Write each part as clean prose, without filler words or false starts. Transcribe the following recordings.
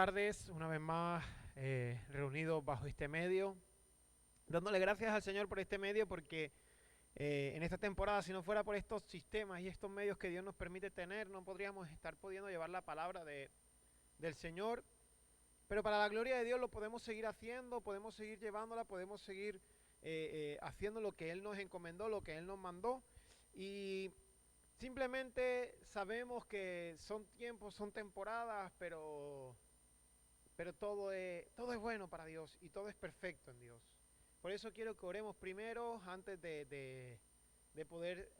tardes, una vez más reunidos bajo este medio, dándole gracias al Señor por este medio porque en esta temporada, si no fuera por estos sistemas y estos medios que Dios nos permite tener, no podríamos estar pudiendo llevar la palabra del Señor, pero para la gloria de Dios lo podemos seguir haciendo, podemos seguir llevándola, podemos seguir haciendo lo que Él nos encomendó, lo que Él nos mandó, y simplemente sabemos que son tiempos, son temporadas, pero todo es bueno para Dios y todo es perfecto en Dios. Por eso quiero que oremos primero, antes de poder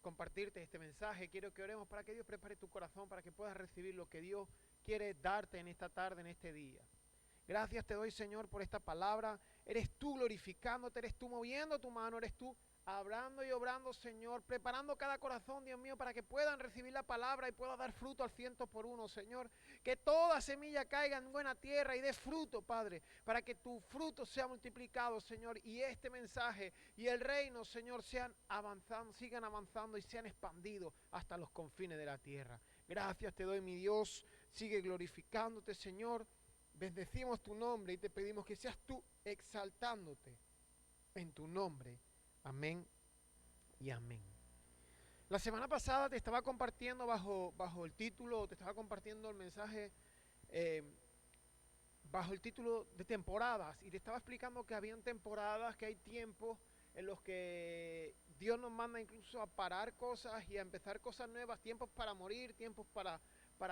compartirte este mensaje. Quiero que oremos para que Dios prepare tu corazón, para que puedas recibir lo que Dios quiere darte en esta tarde, en este día. Gracias te doy, Señor, por esta palabra. Eres tú glorificándote, eres tú moviendo tu mano, eres tú hablando y obrando, Señor, preparando cada corazón, Dios mío, para que puedan recibir la palabra y pueda dar fruto al 100 por 1, Señor. Que toda semilla caiga en buena tierra y dé fruto, Padre, para que tu fruto sea multiplicado, Señor, y este mensaje y el reino, Señor, sigan avanzando y sean expandidos hasta los confines de la tierra. Gracias te doy, mi Dios. Sigue glorificándote, Señor. Bendecimos tu nombre y te pedimos que seas tú exaltándote en tu nombre. Amén y amén. La semana pasada te estaba compartiendo bajo el título, te estaba compartiendo el mensaje bajo el título de temporadas, y te estaba explicando que habían temporadas, que hay tiempos en los que Dios nos manda incluso a parar cosas y a empezar cosas nuevas, tiempos para morir, tiempos para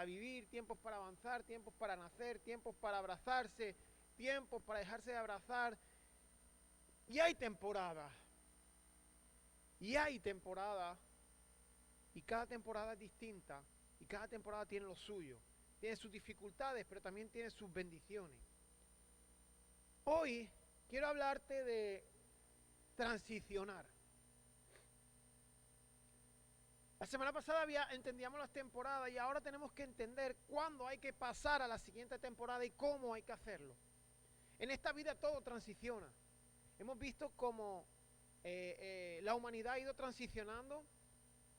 vivir, tiempos para avanzar, tiempos para nacer, tiempos para abrazarse, tiempos para dejarse de abrazar. Y hay temporadas. Y cada temporada es distinta, y cada temporada tiene lo suyo. Tiene sus dificultades, pero también tiene sus bendiciones. Hoy quiero hablarte de transicionar. La semana pasada entendíamos las temporadas y ahora tenemos que entender cuándo hay que pasar a la siguiente temporada y cómo hay que hacerlo. En esta vida todo transiciona. Hemos visto cómo la humanidad ha ido transicionando.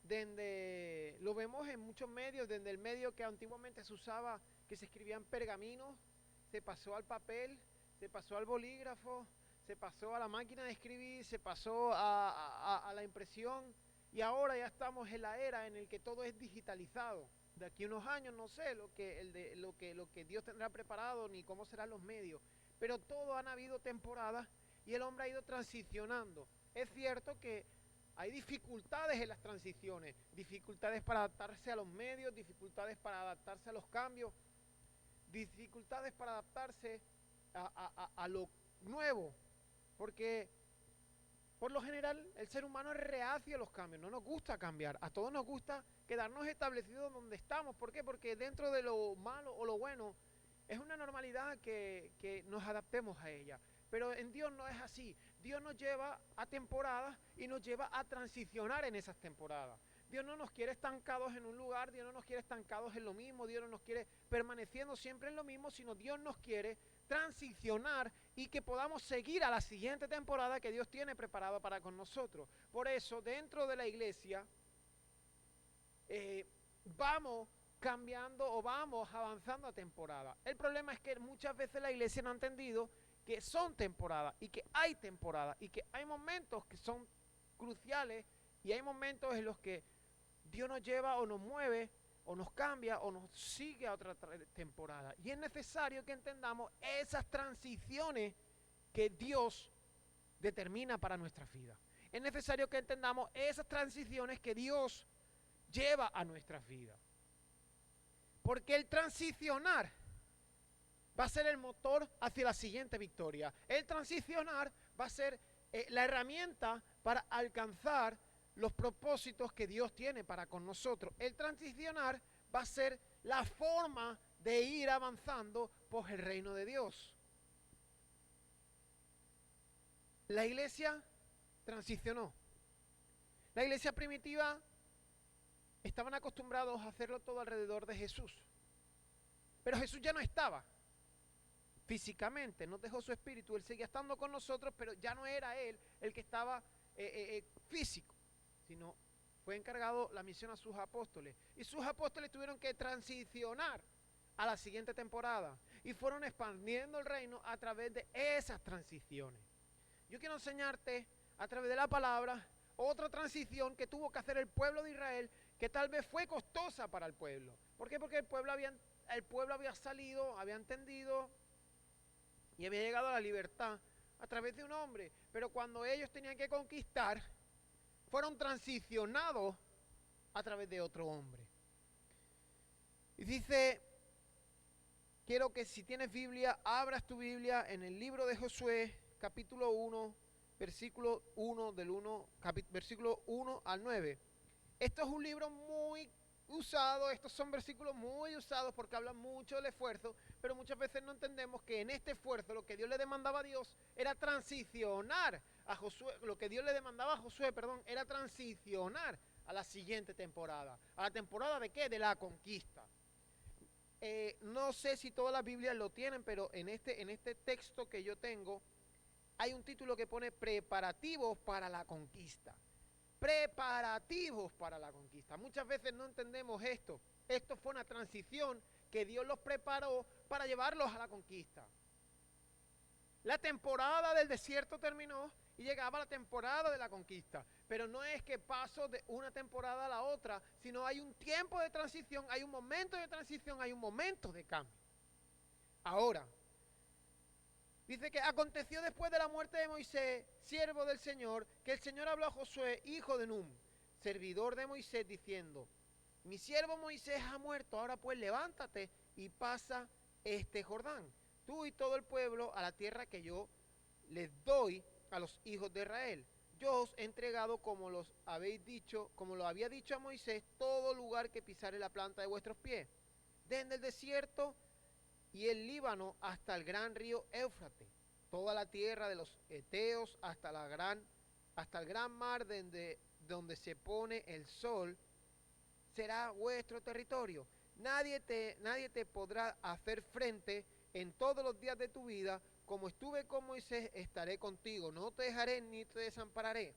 Lo vemos en muchos medios, desde el medio que antiguamente se usaba, que se escribían pergaminos, se pasó al papel, se pasó al bolígrafo, se pasó a la máquina de escribir, se pasó a la impresión, y ahora ya estamos en la era en la que todo es digitalizado. De aquí a unos años no sé lo que Dios tendrá preparado ni cómo serán los medios, pero todo han habido temporadas y el hombre ha ido transicionando. Es cierto que hay dificultades en las transiciones, dificultades para adaptarse a los medios, dificultades para adaptarse a los cambios, dificultades para adaptarse a lo nuevo, porque por lo general el ser humano es reacio a los cambios, no nos gusta cambiar, a todos nos gusta quedarnos establecidos donde estamos. ¿Por qué? Porque dentro de lo malo o lo bueno es una normalidad que nos adaptemos a ella. Pero en Dios no es así. Dios nos lleva a temporadas y nos lleva a transicionar en esas temporadas. Dios no nos quiere estancados en un lugar, Dios no nos quiere estancados en lo mismo, Dios no nos quiere permaneciendo siempre en lo mismo, sino Dios nos quiere transicionar y que podamos seguir a la siguiente temporada que Dios tiene preparada para con nosotros. Por eso, dentro de la iglesia, vamos cambiando o vamos avanzando a temporada. El problema es que muchas veces la iglesia no ha entendido que son temporadas y que hay temporadas y que hay momentos que son cruciales y hay momentos en los que Dios nos lleva o nos mueve o nos cambia o nos sigue a otra temporada. Y es necesario que entendamos esas transiciones que Dios determina para nuestra vida. Es necesario que entendamos esas transiciones que Dios lleva a nuestras vidas. Porque el transicionar va a ser el motor hacia la siguiente victoria. El transicionar va a ser la herramienta para alcanzar los propósitos que Dios tiene para con nosotros. El transicionar va a ser la forma de ir avanzando por el reino de Dios. La iglesia transicionó. La iglesia primitiva estaban acostumbrados a hacerlo todo alrededor de Jesús. Pero Jesús ya no estaba físicamente, nos dejó su espíritu, Él seguía estando con nosotros, pero ya no era Él el que estaba físico, sino fue encargado la misión a sus apóstoles. Y sus apóstoles tuvieron que transicionar a la siguiente temporada. Y fueron expandiendo el reino a través de esas transiciones. Yo quiero enseñarte a través de la palabra otra transición que tuvo que hacer el pueblo de Israel, que tal vez fue costosa para el pueblo. ¿Por qué? Porque el pueblo había salido, había entendido y había llegado a la libertad a través de un hombre. Pero cuando ellos tenían que conquistar, fueron transicionados a través de otro hombre. Y dice, quiero que si tienes Biblia, abras tu Biblia en el libro de Josué, capítulo 1, versículo 1 al 9. Esto es un libro muy usado, estos son versículos muy usados porque hablan mucho del esfuerzo, pero muchas veces no entendemos que en este esfuerzo lo que Dios le demandaba a Dios era transicionar a Josué, lo que Dios le demandaba a Josué, era transicionar a la siguiente temporada. ¿A la temporada de qué? De la conquista. No sé si todas las Biblias lo tienen, pero en este texto que yo tengo hay un título que pone preparativos para la conquista. Preparativos para la conquista. Muchas veces no entendemos esto. Esto fue una transición que Dios los preparó para llevarlos a la conquista. La temporada del desierto terminó y llegaba la temporada de la conquista. Pero no es que paso de una temporada a la otra, sino hay un tiempo de transición, hay un momento de transición, hay un momento de cambio. Ahora, dice que aconteció después de la muerte de Moisés, siervo del Señor, que el Señor habló a Josué, hijo de Nun, servidor de Moisés, diciendo, mi siervo Moisés ha muerto, ahora pues levántate y pasa este Jordán, tú y todo el pueblo, a la tierra que yo les doy a los hijos de Israel. Yo os he entregado, como lo había dicho a Moisés, todo lugar que pisare la planta de vuestros pies, desde el desierto y el Líbano hasta el gran río Éufrates, toda la tierra de los Eteos hasta el gran mar donde se pone el sol, será vuestro territorio. Nadie te podrá hacer frente en todos los días de tu vida. Como estuve con Moisés, estaré contigo. No te dejaré ni te desampararé.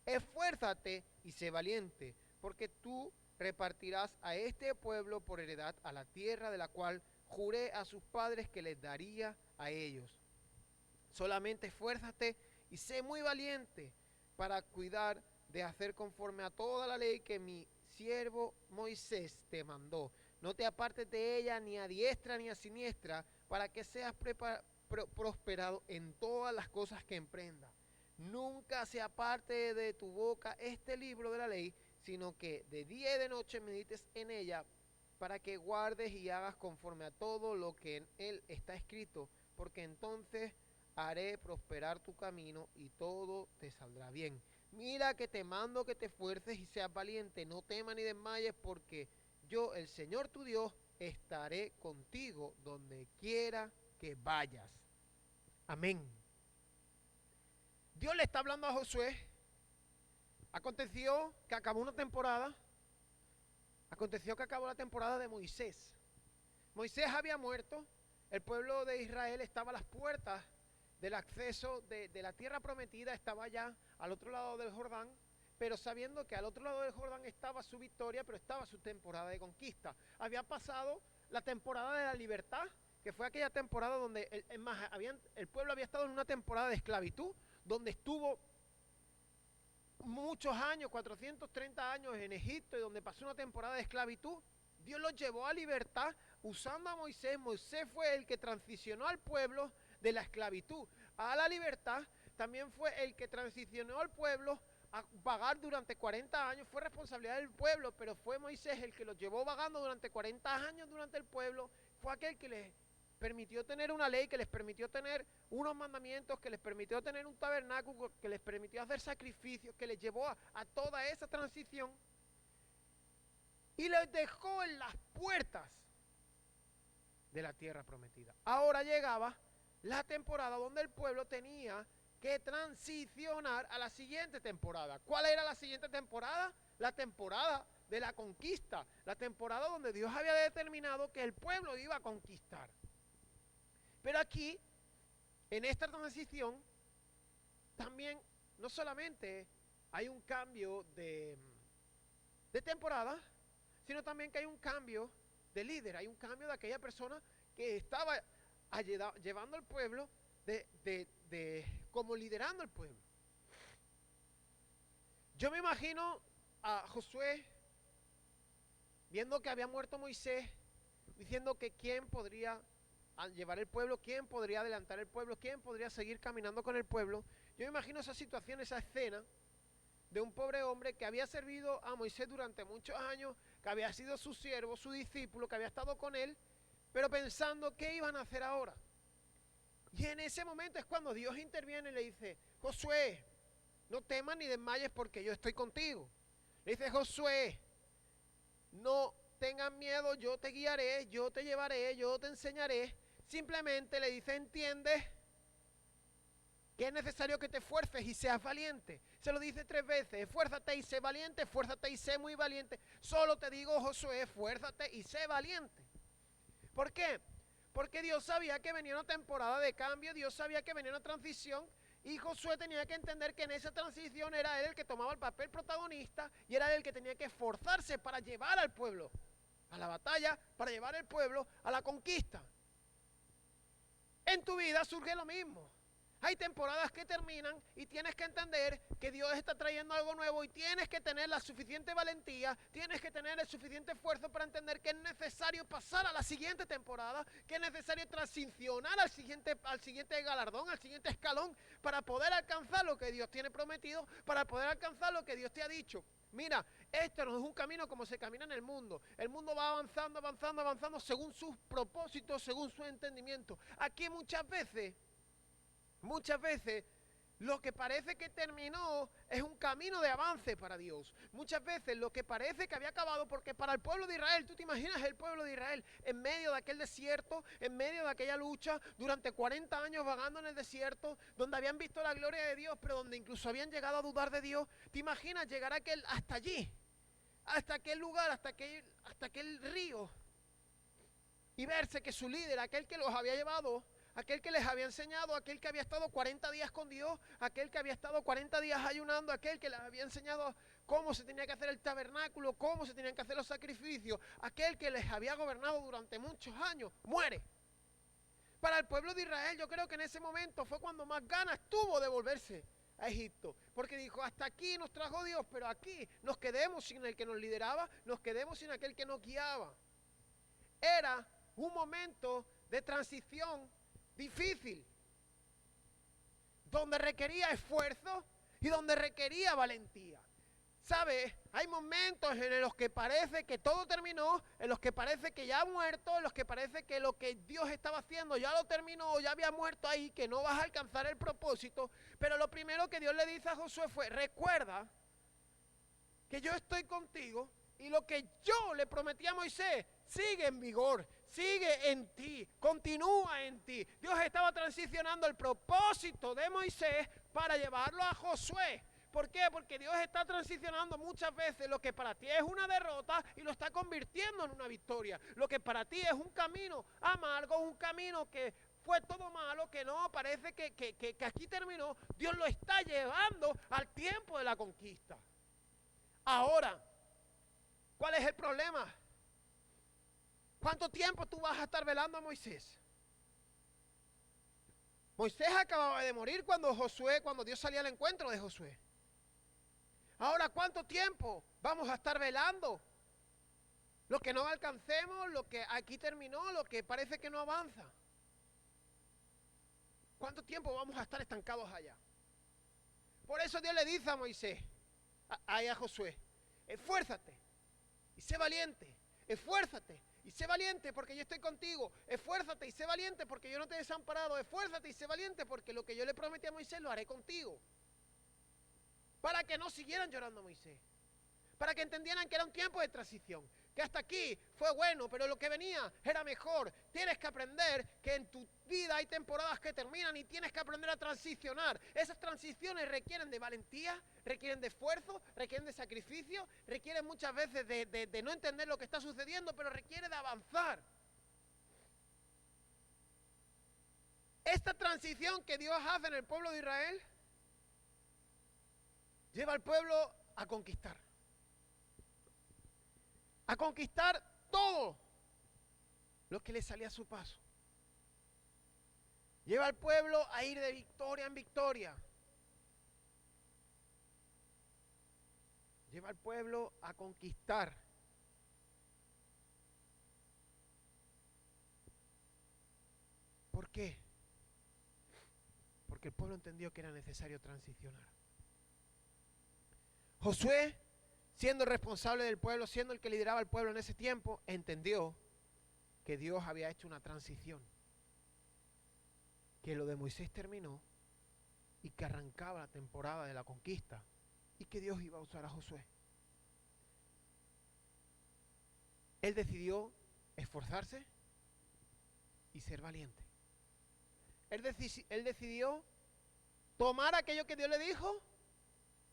Esfuérzate y sé valiente, porque tú repartirás a este pueblo por heredad a la tierra de la cual juré a sus padres que les daría a ellos. Solamente esfuérzate y sé muy valiente para cuidar de hacer conforme a toda la ley que mi siervo Moisés te mandó. No te apartes de ella ni a diestra ni a siniestra, para que seas prosperado en todas las cosas que emprendas. Nunca se aparte de tu boca este libro de la ley, sino que de día y de noche medites en ella, para que guardes y hagas conforme a todo lo que en él está escrito, porque entonces haré prosperar tu camino y todo te saldrá bien. Mira que te mando que te esfuerces y seas valiente, no temas ni desmayes, porque yo, el Señor tu Dios, estaré contigo donde quiera que vayas. Amén. Dios le está hablando a Josué. Aconteció que acabó una temporada. Aconteció que acabó la temporada de Moisés. Moisés había muerto. El pueblo de Israel estaba a las puertas del acceso de la tierra prometida, estaba ya al otro lado del Jordán, pero sabiendo que al otro lado del Jordán estaba su victoria, pero estaba su temporada de conquista. Había pasado la temporada de la libertad, que fue aquella temporada donde el pueblo había estado en una temporada de esclavitud, donde estuvo muchos años, 430 años en Egipto, y donde pasó una temporada de esclavitud. Dios los llevó a libertad usando a Moisés. Moisés fue el que transicionó al pueblo de la esclavitud a la libertad. También fue el que transicionó al pueblo a vagar durante 40 años. Fue responsabilidad del pueblo, pero fue Moisés el que los llevó vagando durante 40 años durante el pueblo. Fue aquel que les permitió tener una ley, que les permitió tener unos mandamientos, que les permitió tener un tabernáculo, que les permitió hacer sacrificios, que les llevó a toda esa transición y les dejó en las puertas de la tierra prometida. Ahora llegaba la temporada donde el pueblo tenía que transicionar a la siguiente temporada. ¿Cuál era la siguiente temporada? La temporada de la conquista, la temporada donde Dios había determinado que el pueblo iba a conquistar. Pero aquí, en esta transición, también no solamente hay un cambio de temporada, sino también que hay un cambio de líder, hay un cambio de aquella persona que estaba llevando al pueblo, como liderando al pueblo. Yo me imagino a Josué viendo que había muerto Moisés, diciendo que quién podría llevar el pueblo, quién podría adelantar el pueblo, quién podría seguir caminando con el pueblo. Yo me imagino esa situación, esa escena de un pobre hombre que había servido a Moisés durante muchos años, que había sido su siervo, su discípulo, que había estado con él, pero pensando qué iban a hacer ahora. Y en ese momento es cuando Dios interviene y le dice: Josué, no temas ni desmayes porque yo estoy contigo. Le dice: Josué, no tengas miedo, yo te guiaré, yo te llevaré, yo te enseñaré. Simplemente le dice: entiende que es necesario que te esfuerces y seas valiente. Se lo dice 3 veces: esfuérzate y sé valiente, esfuérzate y sé muy valiente. Solo te digo, Josué, esfuérzate y sé valiente. ¿Por qué? Porque Dios sabía que venía una temporada de cambio, Dios sabía que venía una transición, y Josué tenía que entender que en esa transición era él el que tomaba el papel protagonista y era él el que tenía que esforzarse para llevar al pueblo a la batalla, para llevar al pueblo a la conquista. En tu vida surge lo mismo. Hay temporadas que terminan y tienes que entender que Dios está trayendo algo nuevo y tienes que tener la suficiente valentía, tienes que tener el suficiente esfuerzo para entender que es necesario pasar a la siguiente temporada, que es necesario transicionar al siguiente galardón, al siguiente escalón, para poder alcanzar lo que Dios tiene prometido, para poder alcanzar lo que Dios te ha dicho. Mira, esto no es un camino como se camina en el mundo. El mundo va avanzando, avanzando, avanzando según sus propósitos, según su entendimiento. Aquí muchas veces lo que parece que terminó es un camino de avance para Dios. Muchas veces lo que parece que había acabado, porque para el pueblo de Israel, tú te imaginas el pueblo de Israel en medio de aquel desierto, en medio de aquella lucha, durante 40 años vagando en el desierto, donde habían visto la gloria de Dios, pero donde incluso habían llegado a dudar de Dios. ¿Te imaginas llegar hasta allí, hasta aquel lugar, hasta aquel río, y verse que su líder, aquel que los había llevado, aquel que les había enseñado, aquel que había estado 40 días con Dios, aquel que había estado 40 días ayunando, aquel que les había enseñado cómo se tenía que hacer el tabernáculo, cómo se tenían que hacer los sacrificios, aquel que les había gobernado durante muchos años, muere? Para el pueblo de Israel, yo creo que en ese momento fue cuando más ganas tuvo de volverse a Egipto, porque dijo: hasta aquí nos trajo Dios, pero aquí nos quedemos sin el que nos lideraba, nos quedemos sin aquel que nos guiaba. Era un momento de transición difícil, donde requería esfuerzo y donde requería valentía. ¿Sabes? Hay momentos en los que parece que todo terminó, en los que parece que ya ha muerto, en los que parece que lo que Dios estaba haciendo ya lo terminó, ya había muerto ahí, que no vas a alcanzar el propósito. Pero lo primero que Dios le dice a Josué fue: recuerda que yo estoy contigo y lo que yo le prometí a Moisés sigue en vigor, sigue en ti, continúa en ti. Dios estaba transicionando el propósito de Moisés para llevarlo a Josué. ¿Por qué? Porque Dios está transicionando muchas veces lo que para ti es una derrota y lo está convirtiendo en una victoria. Lo que para ti es un camino amargo, un camino que fue todo malo, que no parece que aquí terminó, Dios lo está llevando al tiempo de la conquista. Ahora, ¿cuál es el problema? ¿Cuánto tiempo tú vas a estar velando a Moisés? Moisés acababa de morir cuando Dios salía al encuentro de Josué. Ahora, ¿cuánto tiempo vamos a estar velando? Lo que no alcancemos, lo que aquí terminó, lo que parece que no avanza. ¿Cuánto tiempo vamos a estar estancados allá? Por eso Dios le dice a Moisés, a Josué: esfuérzate y sé valiente, esfuérzate y sé valiente porque yo estoy contigo, esfuérzate y sé valiente porque yo no te he desamparado, esfuérzate y sé valiente porque lo que yo le prometí a Moisés lo haré contigo. Para que no siguieran llorando a Moisés, para que entendieran que era un tiempo de transición, que hasta aquí fue bueno, pero lo que venía era mejor. Tienes que aprender que en tu vida hay temporadas que terminan y tienes que aprender a transicionar. Esas transiciones requieren de valentía, requieren de esfuerzo, requieren de sacrificio, requieren muchas veces de no entender lo que está sucediendo, pero requiere de avanzar. Esta transición que Dios hace en el pueblo de Israel lleva al pueblo a conquistar todo lo que le salía a su paso. Lleva al pueblo a ir de victoria en victoria. Lleva al pueblo a conquistar. ¿Por qué? Porque el pueblo entendió que era necesario transicionar. Josué, siendo el responsable del pueblo, siendo el que lideraba al pueblo en ese tiempo, entendió que Dios había hecho una transición. Que lo de Moisés terminó y que arrancaba la temporada de la conquista y que Dios iba a usar a Josué. Él decidió esforzarse y ser valiente. Él decidió tomar aquello que Dios le dijo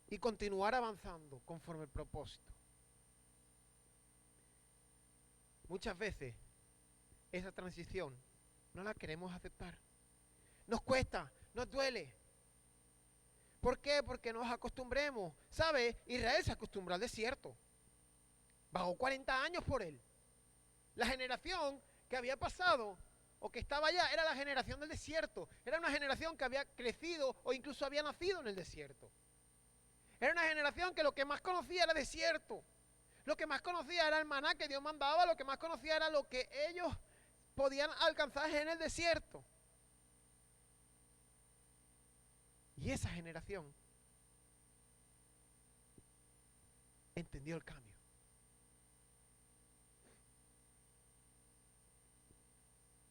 y continuar avanzando conforme el propósito. Muchas veces esa transición no la queremos aceptar. Nos cuesta, nos duele. ¿Por qué? Porque nos acostumbremos. ¿Sabe? Israel se acostumbró al desierto. Bajó 40 años por él. La generación que había pasado o que estaba allá era la generación del desierto. Era una generación que había crecido o incluso había nacido en el desierto. Era una generación que lo que más conocía era desierto. Lo que más conocía era el maná que Dios mandaba. Lo que más conocía era lo que ellos podían alcanzar en el desierto. Y esa generación entendió el cambio.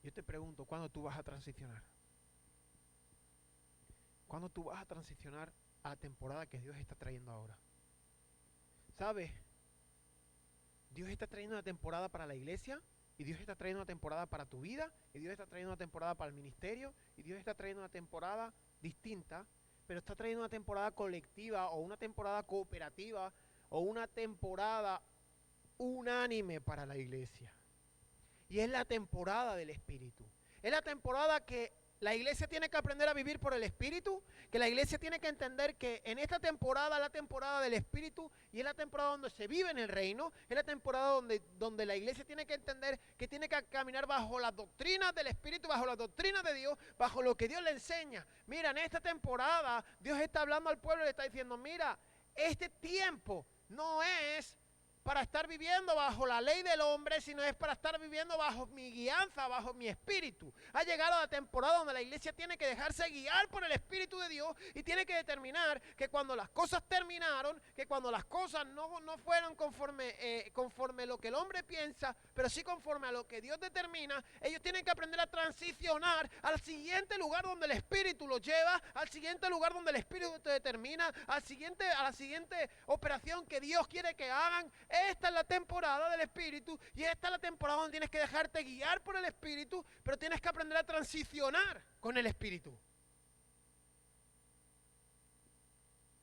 Yo te pregunto, ¿cuándo tú vas a transicionar? ¿Cuándo tú vas a transicionar a la temporada que Dios está trayendo ahora? ¿Sabes? Dios está trayendo una temporada para la iglesia, y Dios está trayendo una temporada para tu vida, y Dios está trayendo una temporada para el ministerio, y Dios está trayendo una temporada distinta, pero está trayendo una temporada colectiva, o una temporada cooperativa, o una temporada unánime para la iglesia. Y es la temporada del Espíritu. Es la temporada que la iglesia tiene que aprender a vivir por el Espíritu, que la iglesia tiene que entender que en esta temporada, la temporada del Espíritu, y es la temporada donde se vive en el reino, es la temporada donde la iglesia tiene que entender que tiene que caminar bajo las doctrinas del Espíritu, bajo las doctrinas de Dios, bajo lo que Dios le enseña. Mira, en esta temporada Dios está hablando al pueblo y le está diciendo, mira, este tiempo no es para estar viviendo bajo la ley del hombre, sino es para estar viviendo bajo mi guianza, bajo mi espíritu. Ha llegado la temporada donde la iglesia tiene que dejarse guiar por el Espíritu de Dios y tiene que determinar que cuando las cosas terminaron, que cuando las cosas no fueron conforme lo que el hombre piensa, pero sí conforme a lo que Dios determina, ellos tienen que aprender a transicionar al siguiente lugar donde el Espíritu los lleva, al siguiente lugar donde el Espíritu te determina, a la siguiente operación que Dios quiere que hagan. Esta es la temporada del Espíritu y esta es la temporada donde tienes que dejarte guiar por el Espíritu, pero tienes que aprender a transicionar con el Espíritu.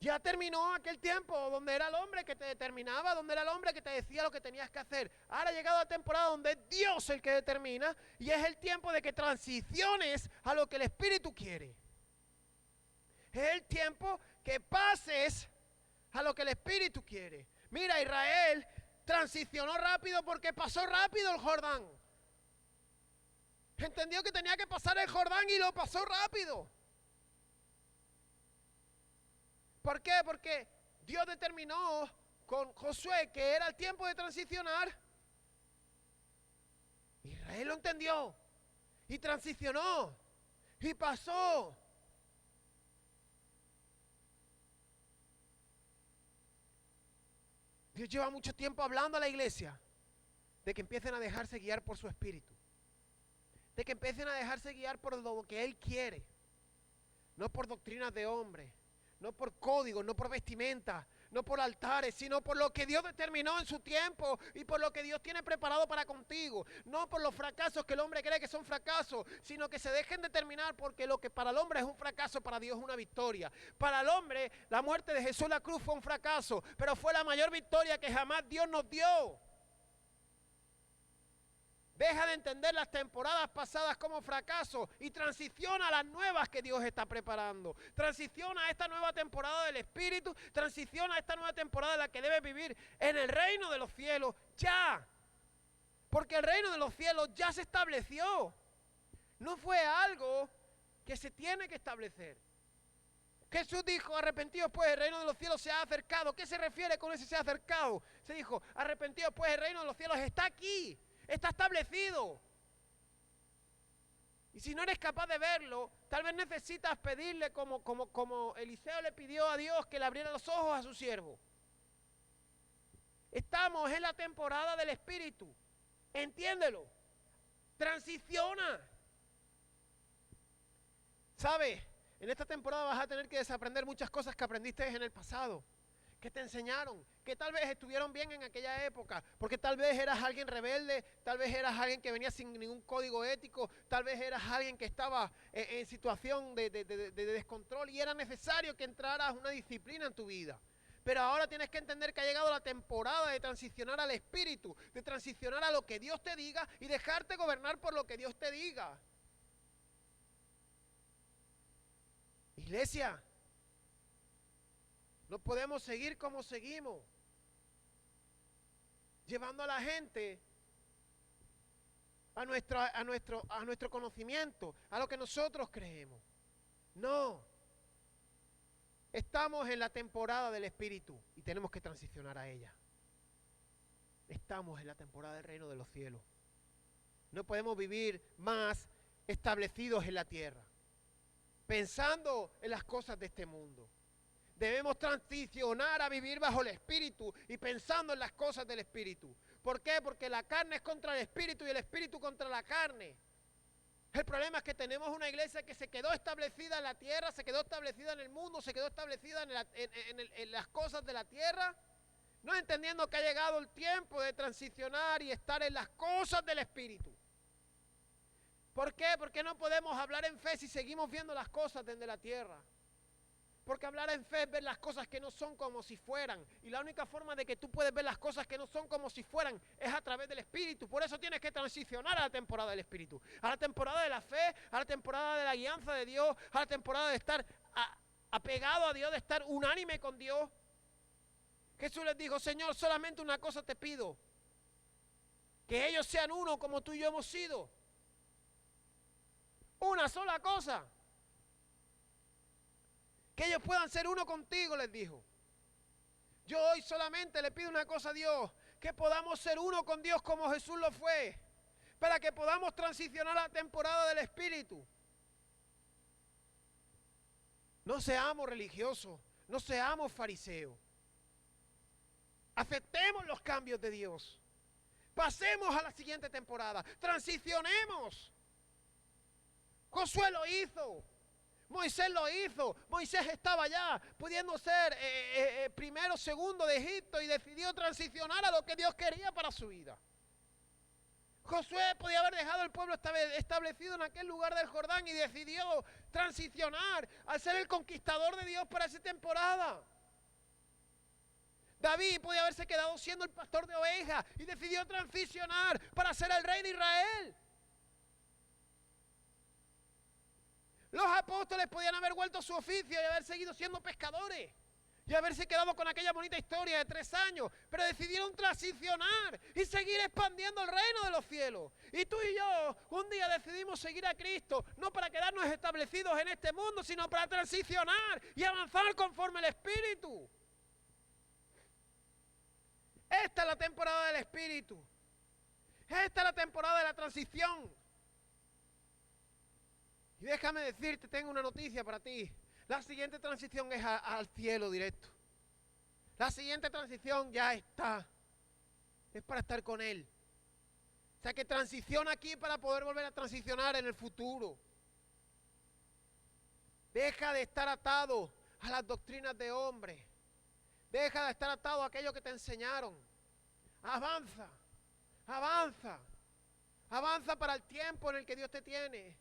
Ya terminó aquel tiempo donde era el hombre que te determinaba, donde era el hombre que te decía lo que tenías que hacer. Ahora ha llegado la temporada donde es Dios el que determina y es el tiempo de que transiciones a lo que el Espíritu quiere. Es el tiempo que pases a lo que el Espíritu quiere. Mira, Israel transicionó rápido porque pasó rápido el Jordán. Entendió que tenía que pasar el Jordán y lo pasó rápido. ¿Por qué? Porque Dios determinó con Josué que era el tiempo de transicionar. Israel lo entendió y transicionó y pasó. Dios lleva mucho tiempo hablando a la iglesia de que empiecen a dejarse guiar por su espíritu, de que empiecen a dejarse guiar por lo que Él quiere, no por doctrinas de hombre, no por códigos, no por vestimenta, no por altares, sino por lo que Dios determinó en su tiempo y por lo que Dios tiene preparado para contigo. No por los fracasos que el hombre cree que son fracasos, sino que se dejen determinar, porque lo que para el hombre es un fracaso, para Dios es una victoria. Para el hombre, la muerte de Jesús en la cruz fue un fracaso, pero fue la mayor victoria que jamás Dios nos dio. Deja de entender las temporadas pasadas como fracaso y transiciona a las nuevas que Dios está preparando. Transiciona a esta nueva temporada del Espíritu, transiciona a esta nueva temporada en la que debes vivir en el reino de los cielos ya. Porque el reino de los cielos ya se estableció. No fue algo que se tiene que establecer. Jesús dijo, arrepentidos pues, el reino de los cielos se ha acercado. ¿Qué se refiere con ese se ha acercado? Se dijo, arrepentidos pues, el reino de los cielos está aquí, está establecido. Y si no eres capaz de verlo, tal vez necesitas pedirle como Eliseo le pidió a Dios que le abriera los ojos a su siervo. Estamos en la temporada del Espíritu. Entiéndelo. Transiciona. ¿Sabes? En esta temporada vas a tener que desaprender muchas cosas que aprendiste en el pasado, que te enseñaron, que tal vez estuvieron bien en aquella época, porque tal vez eras alguien rebelde, tal vez eras alguien que venía sin ningún código ético, tal vez eras alguien que estaba en situación de descontrol y era necesario que entraras una disciplina en tu vida. Pero ahora tienes que entender que ha llegado la temporada de transicionar al Espíritu, de transicionar a lo que Dios te diga y dejarte gobernar por lo que Dios te diga. Iglesia, no podemos seguir como seguimos, llevando a la gente a nuestro conocimiento, a lo que nosotros creemos. No, estamos en la temporada del Espíritu y tenemos que transicionar a ella. Estamos en la temporada del reino de los cielos. No podemos vivir más establecidos en la tierra, pensando en las cosas de este mundo. Debemos transicionar a vivir bajo el Espíritu y pensando en las cosas del Espíritu. ¿Por qué? Porque la carne es contra el Espíritu y el Espíritu contra la carne. El problema es que tenemos una iglesia que se quedó establecida en la tierra, se quedó establecida en el mundo, se quedó establecida en las cosas de la tierra, no entendiendo que ha llegado el tiempo de transicionar y estar en las cosas del Espíritu. ¿Por qué? Porque no podemos hablar en fe si seguimos viendo las cosas desde la tierra. Porque hablar en fe es ver las cosas que no son como si fueran. Y la única forma de que tú puedes ver las cosas que no son como si fueran es a través del Espíritu. Por eso tienes que transicionar a la temporada del Espíritu. A la temporada de la fe, a la temporada de la guianza de Dios, a la temporada de estar apegado a Dios, de estar unánime con Dios. Jesús les dijo, Señor, solamente una cosa te pido. Que ellos sean uno como tú y yo hemos sido. Una sola cosa. Que ellos puedan ser uno contigo, les dijo. Yo hoy solamente le pido una cosa a Dios, que podamos ser uno con Dios como Jesús lo fue, para que podamos transicionar a la temporada del Espíritu. No seamos religiosos, no seamos fariseos. Aceptemos los cambios de Dios. Pasemos a la siguiente temporada, transicionemos. Josué lo hizo. Moisés lo hizo. Moisés estaba allá pudiendo ser primero, segundo de Egipto y decidió transicionar a lo que Dios quería para su vida. Josué podía haber dejado el pueblo establecido en aquel lugar del Jordán y decidió transicionar al ser el conquistador de Dios para esa temporada. David podía haberse quedado siendo el pastor de ovejas y decidió transicionar para ser el rey de Israel. Los apóstoles podían haber vuelto a su oficio y haber seguido siendo pescadores y haberse quedado con aquella bonita historia de 3 años, pero decidieron transicionar y seguir expandiendo el reino de los cielos. Y tú y yo un día decidimos seguir a Cristo, no para quedarnos establecidos en este mundo, sino para transicionar y avanzar conforme el Espíritu. Esta es la temporada del Espíritu. Esta es la temporada de la transición. Y déjame decirte, tengo una noticia para ti. La siguiente transición es al cielo directo. La siguiente transición ya está. Es para estar con Él. O sea que transiciona aquí para poder volver a transicionar en el futuro. Deja de estar atado a las doctrinas de hombres. Deja de estar atado a aquello que te enseñaron. Avanza. Avanza. Avanza para el tiempo en el que Dios te tiene.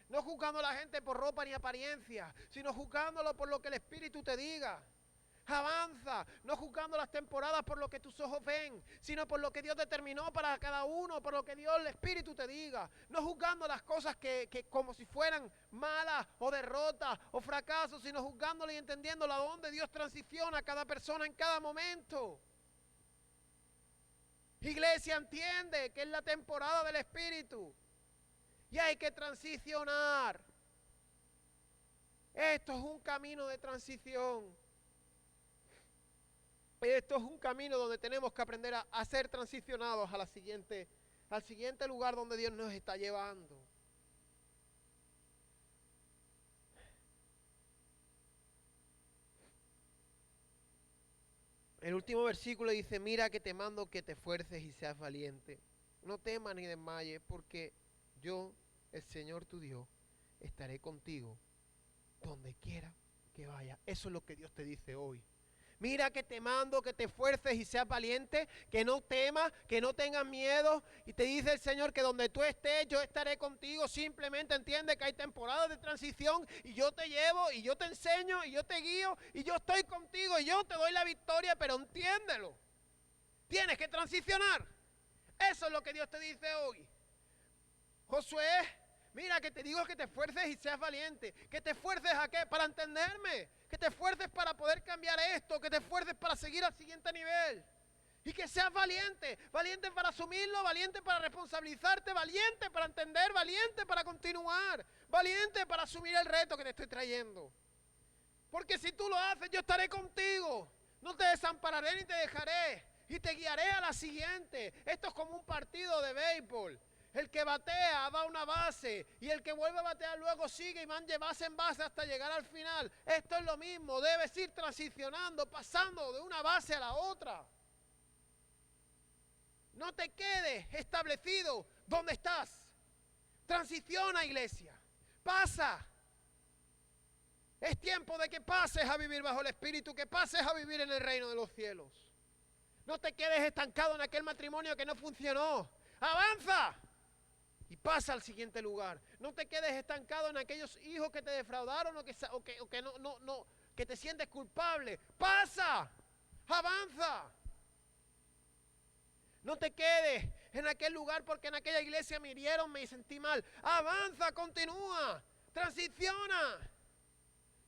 No juzgando a la gente por ropa ni apariencia, sino juzgándolo por lo que el Espíritu te diga. Avanza, no juzgando las temporadas por lo que tus ojos ven, sino por lo que Dios determinó para cada uno, por lo que Dios, el Espíritu te diga. No juzgando las cosas que como si fueran malas o derrotas o fracasos, sino juzgándolo y entendiéndolo a dónde Dios transiciona a cada persona en cada momento. Iglesia, entiende que es la temporada del Espíritu y hay que transicionar. Esto es un camino de transición. Esto es un camino donde tenemos que aprender a ser transicionados al siguiente lugar donde Dios nos está llevando. El último versículo dice: mira que te mando que te esfuerces y seas valiente. No temas ni desmayes, porque yo, el Señor tu Dios, estaré contigo donde quiera que vayas. Eso es lo que Dios te dice hoy. Mira que te mando que te esfuerces y seas valiente, que no temas, que no tengas miedo. Y te dice el Señor que donde tú estés, yo estaré contigo. Simplemente entiende que hay temporadas de transición y yo te llevo y yo te enseño y yo te guío y yo estoy contigo y yo te doy la victoria, pero entiéndelo. Tienes que transicionar. Eso es lo que Dios te dice hoy. Josué, mira que te digo que te esfuerces y seas valiente. ¿Que te esfuerces a qué? Para entenderme. Que te esfuerces para poder cambiar esto. Que te esfuerces para seguir al siguiente nivel. Y que seas valiente. Valiente para asumirlo, valiente para responsabilizarte, valiente para entender, valiente para continuar. Valiente para asumir el reto que te estoy trayendo. Porque si tú lo haces, yo estaré contigo. No te desampararé ni te dejaré. Y te guiaré a la siguiente. Esto es como un partido de béisbol. El que batea da una base y el que vuelve a batear luego sigue y van de base en base hasta llegar al final. Esto es lo mismo, debes ir transicionando, pasando de una base a la otra. No te quedes establecido donde estás. Transiciona, iglesia. Pasa. Es tiempo de que pases a vivir bajo el Espíritu, que pases a vivir en el reino de los cielos. No te quedes estancado en aquel matrimonio que no funcionó. ¡Avanza! Y pasa al siguiente lugar. No te quedes estancado en aquellos hijos que te defraudaron o que que te sientes culpable. ¡Pasa! ¡Avanza! No te quedes en aquel lugar porque en aquella iglesia me hirieron, me sentí mal. ¡Avanza! ¡Continúa! ¡Transiciona!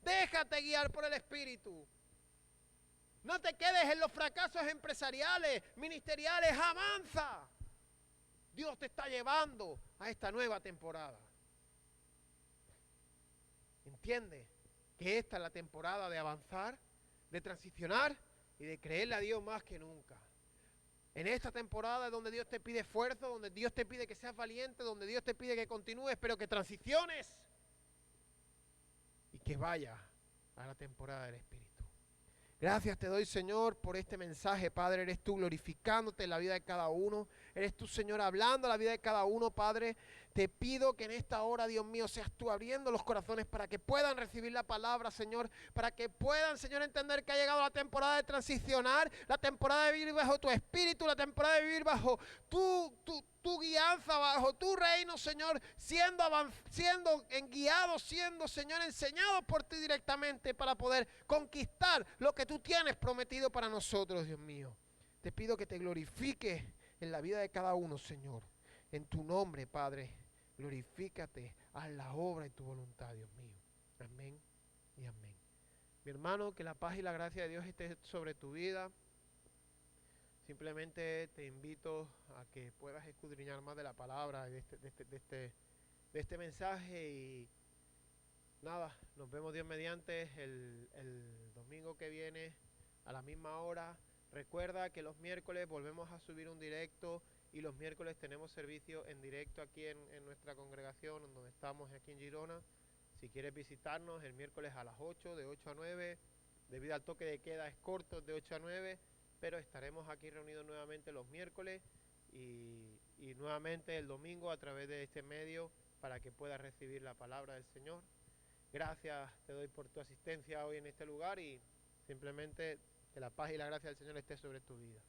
Déjate guiar por el Espíritu. No te quedes en los fracasos empresariales, ministeriales. ¡Avanza! Dios te está llevando a esta nueva temporada. ¿Entiende? Que esta es la temporada de avanzar, de transicionar y de creerle a Dios más que nunca. En esta temporada es donde Dios te pide esfuerzo, donde Dios te pide que seas valiente, donde Dios te pide que continúes, pero que transiciones y que vayas a la temporada del Espíritu. Gracias te doy, Señor, por este mensaje, Padre. Eres tú glorificándote en la vida de cada uno. Eres tú, Señor, hablando a la vida de cada uno, Padre. Te pido que en esta hora, Dios mío, seas tú abriendo los corazones para que puedan recibir la palabra, Señor. Para que puedan, Señor, entender que ha llegado la temporada de transicionar, la temporada de vivir bajo tu espíritu, la temporada de vivir bajo tu guianza, bajo tu reino, Señor, siendo guiados, siendo, Señor, enseñados por ti directamente para poder conquistar lo que tú tienes prometido para nosotros, Dios mío. Te pido que te glorifiques en la vida de cada uno, Señor. En tu nombre, Padre, glorifícate, haz la obra y tu voluntad, Dios mío. Amén y amén. Mi hermano, que la paz y la gracia de Dios esté sobre tu vida. Simplemente te invito a que puedas escudriñar más de la palabra, de este mensaje. Y nada, nos vemos Dios mediante el domingo que viene a la misma hora. Recuerda que los miércoles volvemos a subir un directo y los miércoles tenemos servicio en directo aquí en nuestra congregación, donde estamos aquí en Girona. Si quieres visitarnos, el miércoles a las 8, de 8 a 9, debido al toque de queda es corto, de 8 a 9, pero estaremos aquí reunidos nuevamente los miércoles y nuevamente el domingo a través de este medio para que puedas recibir la palabra del Señor. Gracias te doy por tu asistencia hoy en este lugar y simplemente que la paz y la gracia del Señor esté sobre tu vida.